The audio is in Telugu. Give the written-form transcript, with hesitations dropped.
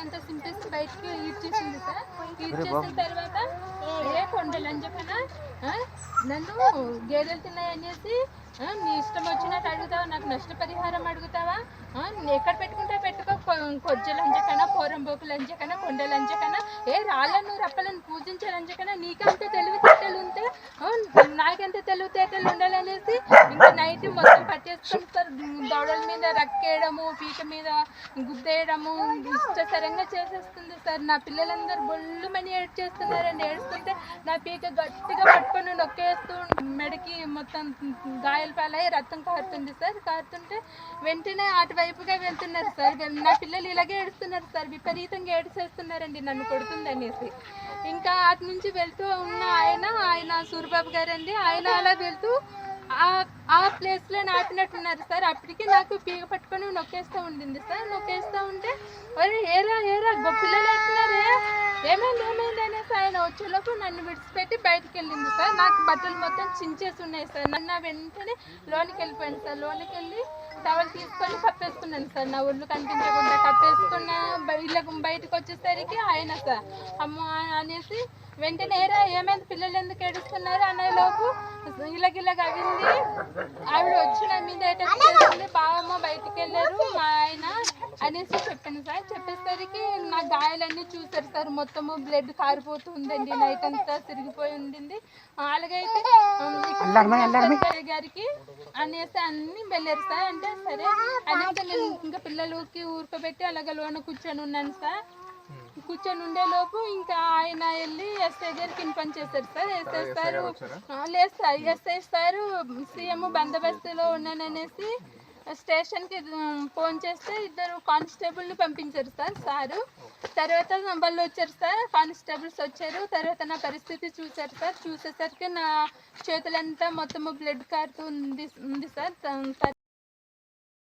అంతా సింపేసి బయటికి ఈడ్చేసింది సార్. ఈడ్చేసిన తర్వాత ఏ కొండలని చెప్పిన నన్ను గేదెలు తిన్నాయనేసి నీ ఇష్టం వచ్చినట్టు అడుగుతావా, నాకు నష్టపరిహారం అడుగుతావా, ఎక్కడ పెట్టుకుంటే పెట్టుకో, కొజ్జలు అంజకన్నా, పోరంబోకులు అంజకన్నా, కొండలు అంజకన్నా, ఏ రాళ్ళను రప్పలను పూజించాలంజకన్నా నీకంటే తెలివితేటలు ఉంటే నాకంటే తెలివితేటలు ఉండాలనేసి ఇంకా నైట్ మొత్తం పట్టేసుకొని సార్ దవడల మీద రక్కేయడము, పీక మీద గుద్దేయడము ఇష్టసరంగా చేసేస్తుంది సార్. నా పిల్లలందరూ బొల్లుమని ఏడ్చేస్తున్నారండి. ఏడుస్తుంటే నా పీక గట్టిగా పట్టుకొని నొక్కేస్తూ మెడకి మొత్తం గాయాల పాలై రక్తం కారుతుంది సార్. కారుతుంటే వెంటనే అటువైపుగా వెళ్తున్నారు సార్. నా పిల్లలు ఇలాగే ఏడుస్తున్నారు సార్, విపరీతంగా ఏడ్చేస్తున్నారండి నన్ను కొడుతుందనేసి. ఇంకా అటు నుంచి వెళ్తూ ఉన్న ఆయన సూరిబాబు గారండి, ఆయన అలా వెళ్తూ ఆ ప్లేస్లో ఆపినట్టున్నారు సార్. అప్పటికి నాకు పీక పట్టుకొని నొక్కేస్తూ ఉండింది సార్. నొక్కేస్తూ ఉంటే ఏరా పిల్లలు అంటున్నారే, ఏమైంది అనేసి ఆయన వచ్చేలోపు నన్ను విడిచిపెట్టి బయటకు వెళ్ళింది సార్. నాకు బట్టలు మొత్తం చించేసి ఉన్నాయి సార్. నన్ను వెంటనే లోనికి వెళ్ళిపోయాను సార్. లోనికి వెళ్ళి టవల్ తీసుకొని కప్పేసుకున్నాను సార్. నా ఒళ్ళు కనిపించకుండా కప్పేసుకున్న బయటకు వచ్చేసరికి ఆయన సార్ అమ్మ అనేసి వెంటనే ఏమైంది పిల్లలు ఎందుకు ఏడుస్తున్నారు అనేలోపు ఇలాగిలాగ అవింది. ఆవిడ వచ్చి నా మీద ఏటేస్తుంది, బావమ్మ బయటికి వెళ్ళారు మా ఆయన అనేసి చెప్పాను సార్. చెప్పేసరికి నా గాయాలన్నీ చూసారు సార్. మొత్తము బ్లడ్ కారిపోతుందండి, నైట్ అంతా తిరిగిపోయి ఉండింది. అలాగైతే గారికి అనేసి అన్ని వెళ్ళారు సార్. అంటే సరే అనేసి నేను ఇంకా పిల్లలకి ఊరుకోబెట్టి అలాగ లోన కూర్చొని ఉన్నాను సార్. కూర్చొని ఉండేలోపు ఇంకా ఆయన వెళ్ళి ఎస్ఐ గారికి ఇన్ఫార్మ్ చేశారు సార్. ఎస్ఐ సారు లేదు సార్, ఎస్ఐ సారు సీఎం బందోబస్తులో ఉన్నాననేసి స్టేషన్కి ఫోన్ చేస్తే 2 కానిస్టేబుల్ని పంపించారు సారు. తర్వాత వాళ్ళు వచ్చారు సార్, కానిస్టేబుల్స్ వచ్చారు. తర్వాత నా పరిస్థితి చూశారు సార్. చూసేసరికి నా చేతులంతా మొత్తము బ్లడ్ కారుతూ ఉంది సార్.